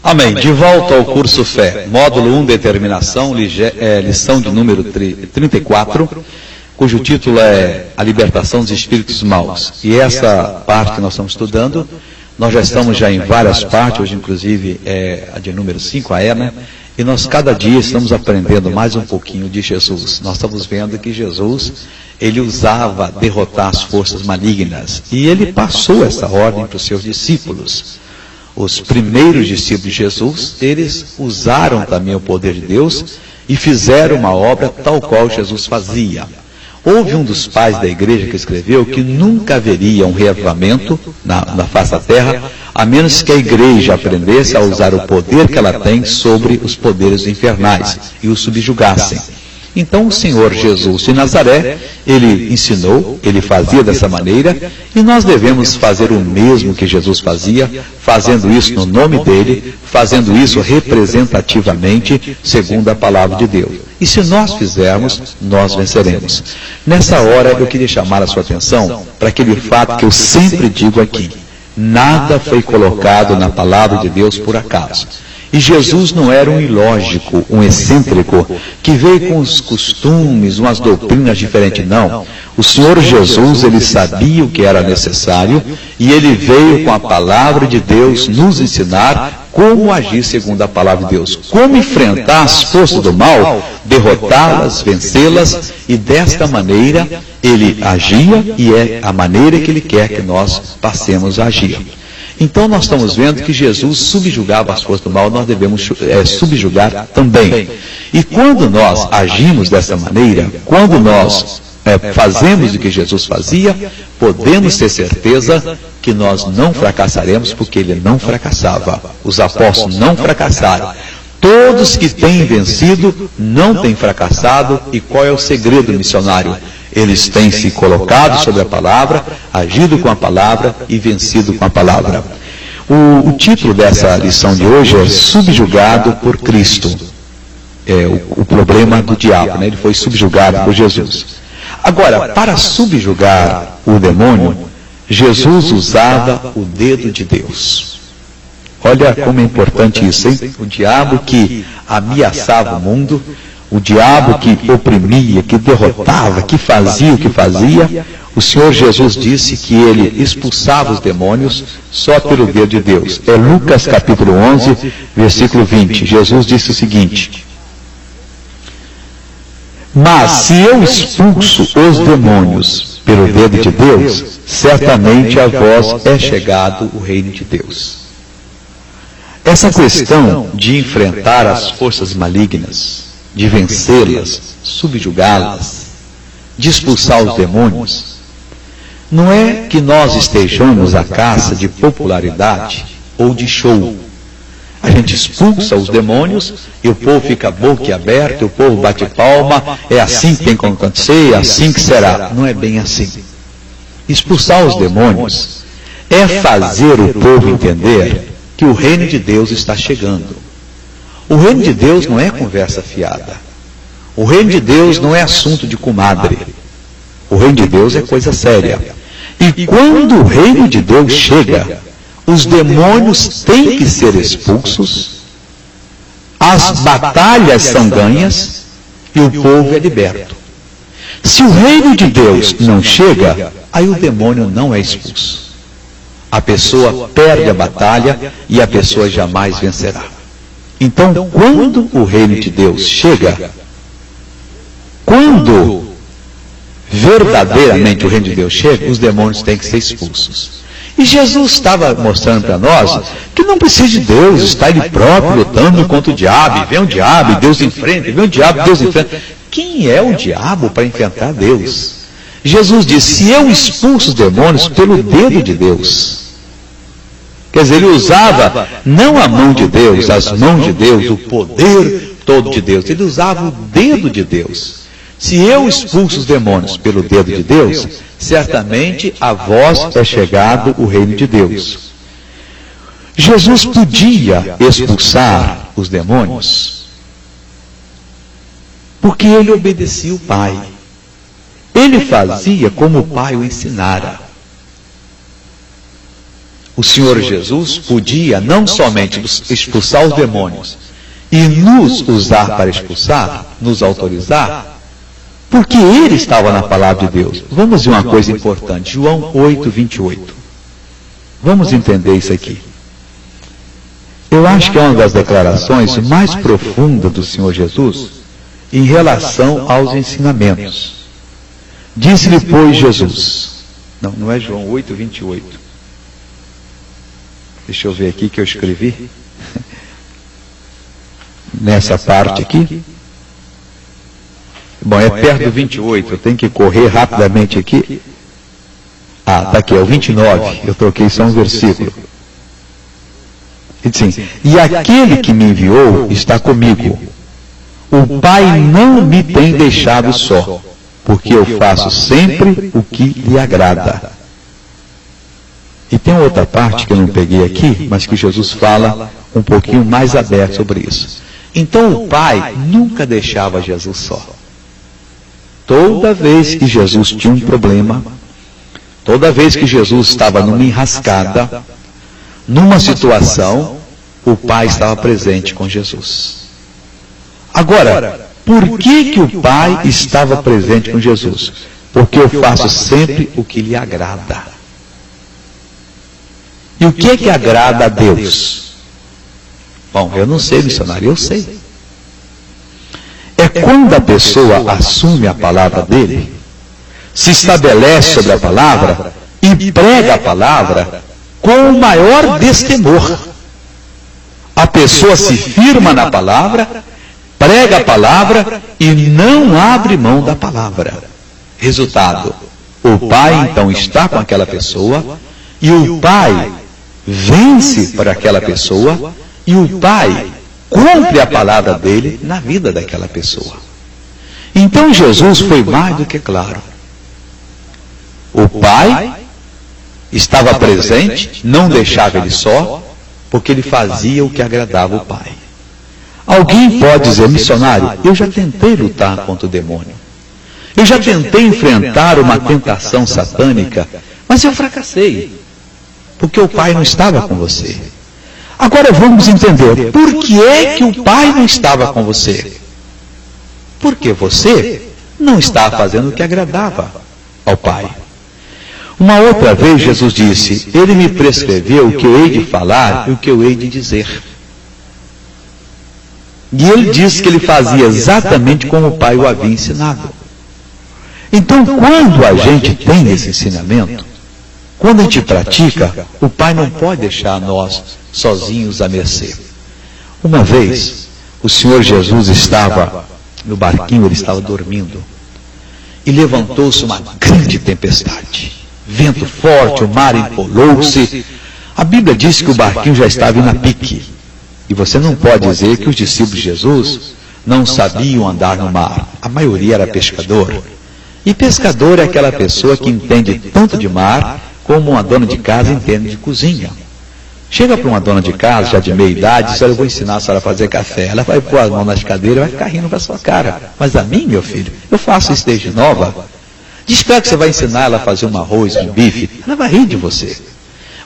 Amém. De volta ao curso Fé, módulo 1, Determinação, lição de número 34, cujo título é A Libertação dos Espíritos Maus. E essa parte que nós estamos estudando, nós já estamos já em várias partes, hoje inclusive é a de número 5, a E, né? E nós cada dia estamos aprendendo mais um pouquinho de Jesus. Nós estamos vendo que Jesus, ele usava derrotar as forças malignas. E ele passou essa ordem para os seus discípulos. Os primeiros discípulos de Jesus, eles usaram também o poder de Deus e fizeram uma obra tal qual Jesus fazia. Houve um dos pais da igreja que escreveu que nunca haveria um reavivamento na face da terra, a menos que a igreja aprendesse a usar o poder que ela tem sobre os poderes infernais e os subjugassem. Então o Senhor Jesus de Nazaré, ele ensinou, ele fazia dessa maneira, e nós devemos fazer o mesmo que Jesus fazia, fazendo isso no nome dele, fazendo isso representativamente, segundo a palavra de Deus. E se nós fizermos, nós venceremos. Nessa hora eu queria chamar a sua atenção para aquele fato que eu sempre digo aqui: nada foi colocado na palavra de Deus por acaso. E Jesus não era um ilógico, um excêntrico, que veio com os costumes, umas doutrinas diferentes, não. O Senhor Jesus, ele sabia o que era necessário, e ele veio com a palavra de Deus nos ensinar como agir segundo a palavra de Deus. Como enfrentar as forças do mal, derrotá-las, vencê-las, e desta maneira ele agia, e é a maneira que ele quer que nós passemos a agir. Então nós estamos vendo que Jesus subjugava as forças do mal, nós devemos subjugar também. E quando nós agimos dessa maneira, quando nós fazemos o que Jesus fazia, podemos ter certeza que nós não fracassaremos, porque ele não fracassava. Os apóstolos não fracassaram. Todos que têm vencido não têm fracassado. E qual é o segredo missionário? Eles têm se colocado sobre a palavra, agido com a palavra e vencido com a palavra. O título dessa lição de hoje é Subjugado por Cristo. É o problema do diabo, né? Ele foi subjugado por Jesus. Agora, para subjugar o demônio, Jesus usava o dedo de Deus. Olha como é importante isso, hein? O diabo que ameaçava o mundo, o diabo que oprimia, que derrotava, que fazia o que fazia, o Senhor Jesus disse que ele expulsava os demônios só pelo dedo de Deus. É Lucas capítulo 11, versículo 20. Jesus disse o seguinte: mas se eu expulso os demônios pelo dedo de Deus, certamente a vós é chegado o reino de Deus. Essa questão de enfrentar as forças malignas, de vencê-las, subjugá-las, de expulsar os demônios, não é que nós estejamos à caça de popularidade ou de show. A gente expulsa os demônios e o povo fica boquiaberto, o povo bate palma, é assim que tem que acontecer, é assim que será. Não é bem assim. Expulsar os demônios é fazer o povo entender que o reino de Deus está chegando. O reino de Deus não é conversa fiada. O reino de Deus não é assunto de comadre. O reino de Deus é coisa séria. E quando o reino de Deus chega, os demônios têm que ser expulsos, as batalhas são ganhas e o povo é liberto. Se o reino de Deus não chega, aí o demônio não é expulso. A pessoa perde a batalha e a pessoa jamais vencerá. Então, quando o reino de Deus chega, quando verdadeiramente o reino de Deus chega, os demônios têm que ser expulsos. E Jesus estava mostrando para nós que não precisa de Deus, está ele próprio lutando contra o diabo, e vem o diabo e Deus enfrenta, e vem o diabo e Deus enfrenta. Quem é o diabo para enfrentar Deus? Jesus disse: se eu expulso os demônios pelo dedo de Deus. Quer dizer, ele usava não a mão de Deus, as mãos de Deus, o poder todo de Deus. Ele usava o dedo de Deus. Se eu expulso os demônios pelo dedo de Deus, certamente a vós é chegado o reino de Deus. Jesus podia expulsar os demônios porque ele obedecia o Pai. Ele fazia como o Pai o ensinara. o Senhor Jesus podia não somente expulsar os demônios e nos usar para expulsar, nos autorizar, porque Ele estava na palavra de Deus. Vamos ver uma coisa importante, João 8, 28. Vamos entender isso aqui. Eu acho que é uma das declarações mais profundas do Senhor Jesus em relação aos ensinamentos. Disse-lhe, pois, Jesus. Não é João 8, 28. Deixa eu ver aqui que eu escrevi. Nessa parte aqui. Bom, é perto do 28. Eu tenho que correr rapidamente aqui. Ah, está aqui, é o 29. Eu troquei só um versículo. E diz assim, e aquele que me enviou está comigo. O Pai não me tem deixado só, porque eu faço sempre o que lhe agrada. E tem outra parte que eu não peguei aqui, mas que Jesus fala um pouquinho mais aberto sobre isso. Então o Pai nunca deixava Jesus só. Toda vez que Jesus tinha um problema, toda vez que Jesus estava numa enrascada, numa situação, o Pai estava presente com Jesus. Agora, por que o Pai estava presente com Jesus? Porque eu faço sempre o que lhe agrada. E o que agrada a Deus? Bom, eu não sei, missionário, eu sei. É quando a pessoa assume a palavra dele, se estabelece sobre a palavra e prega a palavra com o maior destemor. A pessoa se firma na palavra, prega a palavra e não abre mão da palavra. Resultado, o Pai então está com aquela pessoa e o Pai vence para aquela pessoa e o Pai cumpre a palavra dele na vida daquela pessoa. Então Jesus foi mais do que claro. O Pai estava presente, não deixava ele só, porque ele fazia o que agradava o Pai. Alguém pode dizer, missionário, eu já tentei lutar contra o demônio. Eu já tentei enfrentar uma tentação satânica, mas eu fracassei, porque o Pai não estava com você. Agora vamos entender, por que é que o Pai não estava com você? Porque você não estava fazendo o que agradava ao Pai. Uma outra vez Jesus disse, Ele me prescreveu o que eu hei de falar e o que eu hei de dizer. E Ele disse que Ele fazia exatamente como o Pai o havia ensinado. Então, quando a gente tem esse ensinamento, quando a gente pratica, o Pai não pode deixar nós sozinhos à mercê. Uma vez, o Senhor Jesus estava no barquinho, ele estava dormindo, e levantou-se uma grande tempestade. Vento forte, o mar empolou-se. A Bíblia diz que o barquinho já estava indo a pique. E você não pode dizer que os discípulos de Jesus não sabiam andar no mar. A maioria era pescador. E pescador é aquela pessoa que entende tanto de mar como uma dona de casa entende de cozinha. Chega para uma dona de casa, já de meia idade, e diz, eu vou ensinar a senhora a fazer café. Ela vai pôr a mão nas cadeiras e vai ficar rindo para sua cara. Mas a mim, meu filho, eu faço isso desde nova. Diz para ela que você vai ensinar ela a fazer um arroz, um bife, ela vai rir de você.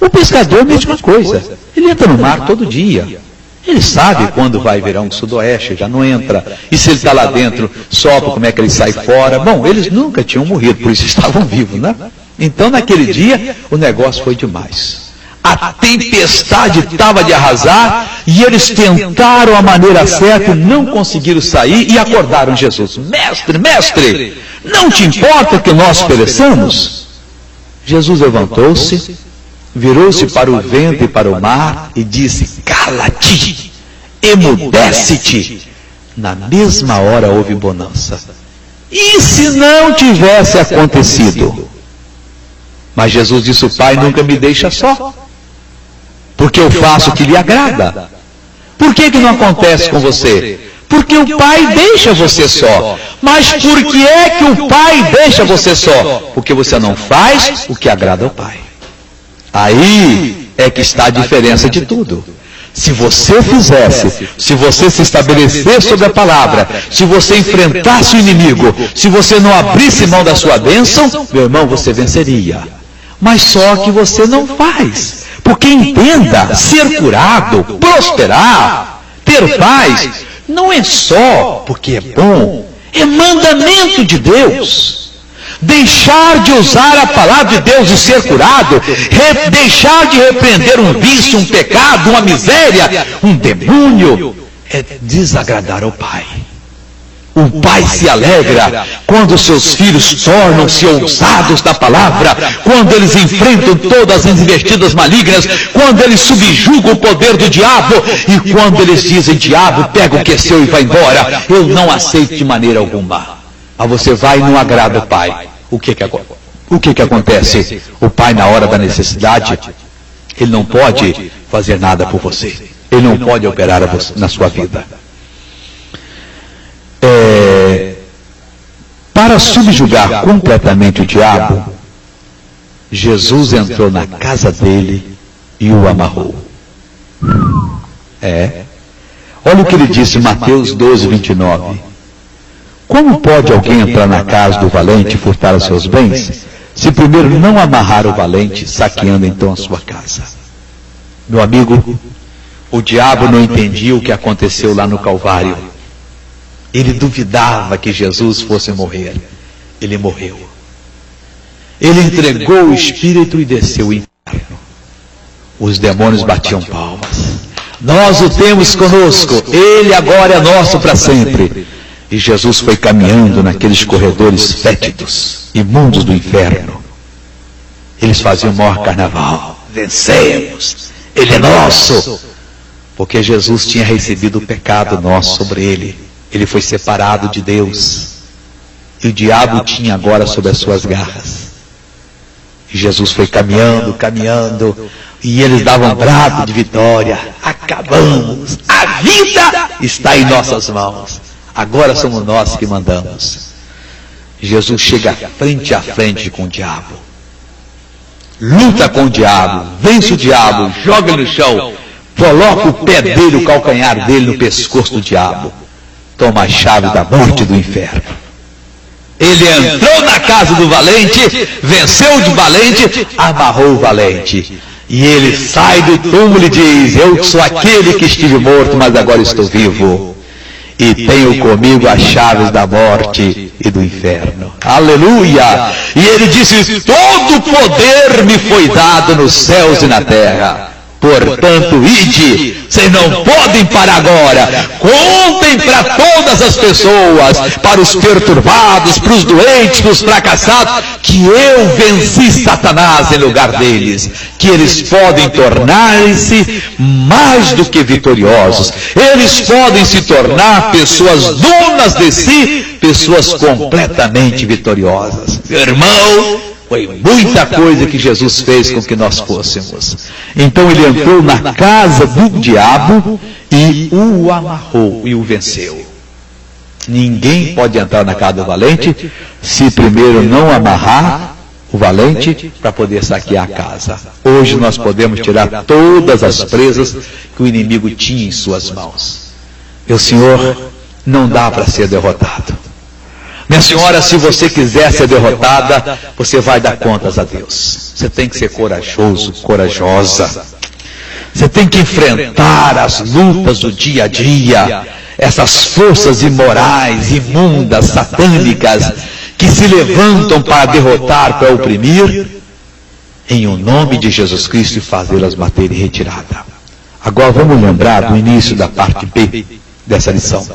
O pescador é a mesma coisa. Ele entra no mar todo dia. Ele sabe quando vai virar um sudoeste, já não entra. E se ele está lá dentro, sopra, como é que ele sai fora. Bom, eles nunca tinham morrido, por isso estavam vivos, né? Então, naquele dia, o negócio foi demais. A tempestade estava de arrasar, e eles tentaram a maneira certa, não conseguiram sair, e acordaram Jesus. Mestre, mestre, não te importa que nós pereçamos? Jesus levantou-se, virou-se para o vento e para o mar, e disse, cala-te, emudece-te. Na mesma hora houve bonança. E se não tivesse acontecido? Mas Jesus disse, o Pai nunca me deixa só, porque eu faço o que lhe agrada. Por que não acontece com você? Porque o Pai deixa você só. Mas por que é que o Pai deixa você só? Porque você não faz o que agrada ao Pai. Aí é que está a diferença de tudo. Se você fizesse, se você se estabelecesse sobre a palavra, se você enfrentasse o inimigo, se você não abrisse mão da sua bênção, meu irmão, você venceria. Mas só que você não faz. Porque entenda, ser curado, prosperar, ter paz, não é só porque é bom, é mandamento de Deus. Deixar de usar a palavra de Deus e ser curado, deixar de repreender um vício, um pecado, uma miséria, um demônio, é desagradar ao Pai. O Pai se alegra quando seus filhos tornam-se ousados na palavra, quando eles enfrentam todas as investidas malignas, quando eles subjugam o poder do diabo, e quando eles dizem: diabo, pega o que é seu e vai embora, eu não aceito de maneira alguma. Mas você vai e não agrada o Pai. O que acontece? O Pai, na hora da necessidade, ele não pode fazer nada por você. Ele não pode operar na sua vida. Para subjugar completamente o diabo, Jesus entrou na casa dele e o amarrou. Olha o que ele disse em Mateus 12, 29. Como pode alguém entrar na casa do valente e furtar os seus bens, se primeiro não amarrar o valente, saqueando então a sua casa? Meu amigo, o diabo não entendia o que aconteceu lá no Calvário. Ele duvidava que Jesus fosse morrer. Ele morreu. Ele entregou o Espírito e desceu o inferno. Os demônios batiam palmas. Nós o temos conosco. Ele agora é nosso para sempre. E Jesus foi caminhando naqueles corredores fétidos, imundos do inferno. Eles faziam o maior carnaval. Vencemos. Ele é nosso. Porque Jesus tinha recebido o pecado nosso sobre ele. Ele foi separado de Deus. E o diabo tinha agora sob as suas garras. E Jesus foi caminhando, caminhando. E eles davam brado de vitória. Acabamos. A vida está em nossas mãos. Agora somos nós que mandamos. Jesus chega frente a frente com o diabo. Luta com o diabo. Vence o diabo. Joga ele no chão. Coloca o pé dele, o calcanhar dele no pescoço do diabo. Toma a chave da morte e do inferno. Ele entrou na casa do valente, venceu o valente, amarrou o valente. E ele sai do túmulo e diz: eu sou aquele que estive morto, mas agora estou vivo. E tenho comigo as chaves da morte e do inferno. Aleluia! E ele disse: todo poder me foi dado nos céus e na terra. Portanto, ide, vocês não podem parar agora. Contem para todas as pessoas, para os perturbados, para os doentes, para os fracassados, que eu venci Satanás em lugar deles, que eles podem tornar-se mais do que vitoriosos. Eles podem se tornar pessoas donas de si, pessoas completamente vitoriosas. Meu irmão, foi muita coisa que Jesus fez com que nós fôssemos. Então ele entrou na casa do diabo e o amarrou e o venceu. Ninguém pode entrar na casa do valente se primeiro não amarrar o valente para poder saquear a casa. Hoje nós podemos tirar todas as presas que o inimigo tinha em suas mãos. Meu Senhor, não dá para ser derrotado. Minha senhora, se você quiser ser derrotada, você vai dar contas a Deus. Você tem que ser corajoso, corajosa. Você tem que enfrentar as lutas do dia a dia, essas forças imorais, imundas, satânicas, que se levantam para derrotar, para oprimir, em o nome de Jesus Cristo, e fazê-las bater em retirada. Agora vamos lembrar do início da parte B dessa lição.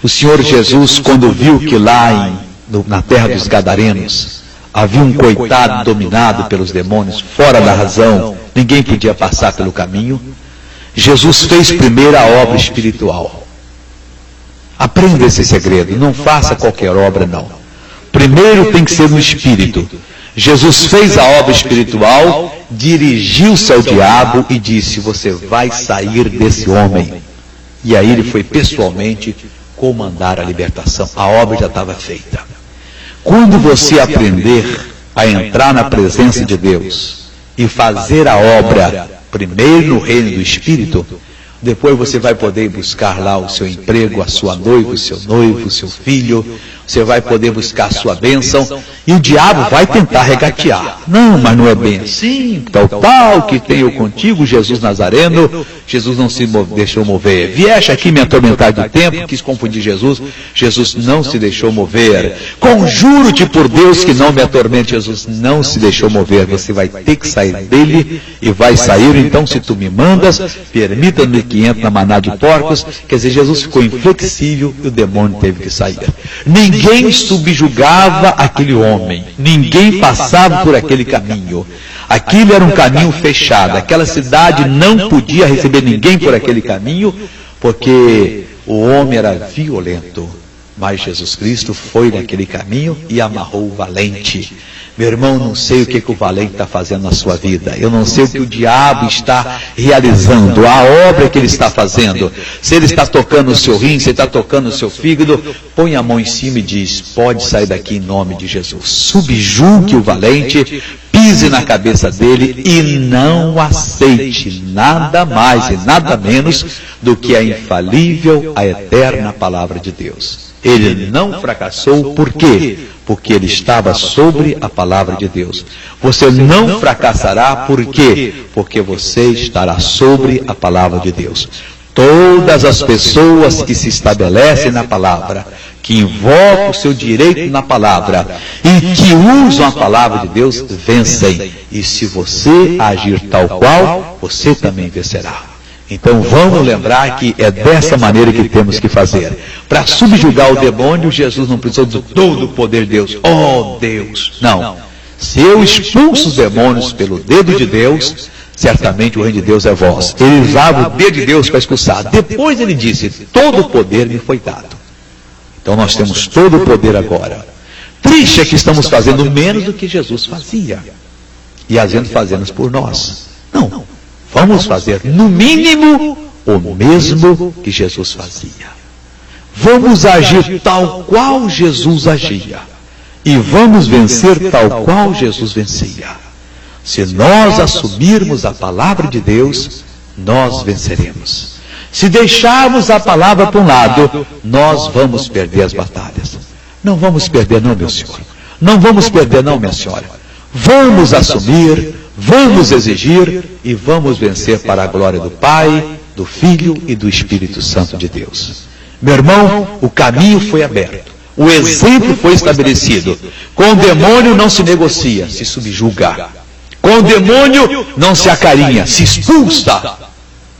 O Senhor Jesus, quando viu que lá na terra dos Gadarenos havia um coitado dominado pelos demônios, fora da razão, ninguém podia passar pelo caminho, Jesus fez primeiro a obra espiritual. Aprenda esse segredo, não faça qualquer obra não. Primeiro tem que ser no espírito. Jesus fez a obra espiritual, dirigiu-se ao diabo e disse: você vai sair desse homem. E aí ele foi pessoalmente comandar a libertação. A obra já estava feita. Quando você aprender a entrar na presença de Deus e fazer a obra primeiro no reino do Espírito, Depois você vai poder buscar lá o seu emprego, a sua noiva, o seu noivo, o seu filho. Você vai poder buscar a sua bênção. E o diabo vai tentar regatear. Não, mas não é bem assim. Tal que tenho contigo, Jesus Nazareno. Jesus não se deixou mover. Vieste aqui me atormentar do tempo, quis confundir Jesus. Jesus não se deixou mover. Conjuro-te por Deus que não me atormente. Jesus não se deixou mover. Você vai ter que sair dele e vai sair. Então, se tu me mandas, permita-me que entre na manada de porcos. Quer dizer, Jesus ficou inflexível e o demônio teve que sair. Ninguém subjugava aquele homem. Ninguém passava por aquele caminho. Aquilo era um caminho fechado. Aquela cidade não podia receber ninguém por aquele caminho, porque o homem era violento. Mas Jesus Cristo foi naquele caminho e amarrou o valente. Meu irmão, não sei o que o valente está fazendo na sua vida. Eu não sei o que o diabo está realizando, a obra que ele está fazendo. Se ele está tocando o seu rim, se ele está tocando o seu fígado, põe a mão em cima e diz: pode sair daqui em nome de Jesus. Subjugue o valente, pise na cabeça dele e não aceite nada mais e nada menos do que a infalível, a eterna palavra de Deus. Ele não fracassou, por quê? Porque ele estava sobre a palavra de Deus. Você não fracassará, por quê? Porque você estará sobre a palavra de Deus. Todas as pessoas que se estabelecem na palavra, que invocam o seu direito na palavra e que usam a palavra de Deus, vencem. E se você agir tal qual, você também vencerá. Então vamos lembrar que é dessa maneira que temos que fazer. Para subjugar o demônio, Jesus não precisou de todo o poder de Deus. Oh Deus! Não. Se eu expulso os demônios pelo dedo de Deus, certamente o reino de Deus é vós. Ele usava o dedo de Deus para expulsar. Depois ele disse: todo o poder me foi dado. Então nós temos todo o poder agora. Triste é que estamos fazendo menos do que Jesus fazia. E às vezes fazemos por nós. Não. Vamos fazer, no mínimo, o mesmo que Jesus fazia. Vamos agir tal qual Jesus agia. E vamos vencer tal qual Jesus vencia. Se nós assumirmos a palavra de Deus, nós venceremos. Se deixarmos a palavra para um lado, nós vamos perder as batalhas. Não vamos perder não, meu senhor. Não vamos perder não, minha senhora. Vamos assumir, vamos exigir e vamos vencer para a glória do Pai, do Filho e do Espírito Santo de Deus. Meu irmão, o caminho foi aberto. O exemplo foi estabelecido. Com o demônio não se negocia, se subjuga. Com o demônio não se acarinha, se expulsa.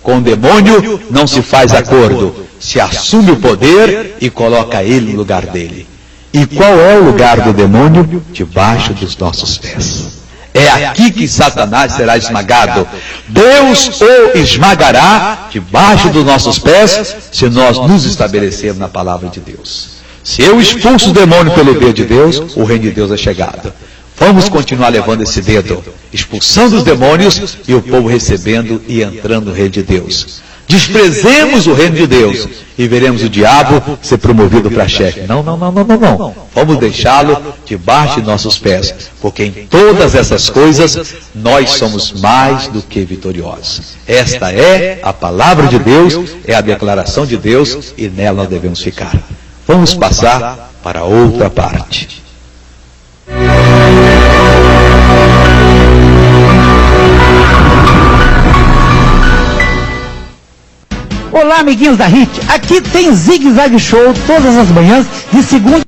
Com o demônio não se faz acordo, se assume o poder e coloca ele no lugar dele. E qual é o lugar do demônio? Debaixo dos nossos pés. É aqui que Satanás será esmagado. Deus o esmagará debaixo dos nossos pés, se nós nos estabelecermos na palavra de Deus. Se eu expulso o demônio pelo dedo de Deus, o reino de Deus é chegado. Vamos continuar levando esse dedo, expulsando os demônios e o povo recebendo e entrando no reino de Deus. Desprezemos o reino de Deus e veremos o diabo ser promovido para chefe. Não. Vamos deixá-lo debaixo de nossos pés, porque em todas essas coisas nós somos mais do que vitoriosos. Esta é a palavra de Deus, é a declaração de Deus e nela nós devemos ficar. Vamos passar para outra parte. Olá, amiguinhos da HIT, aqui tem Zig Zag Show todas as manhãs, de segunda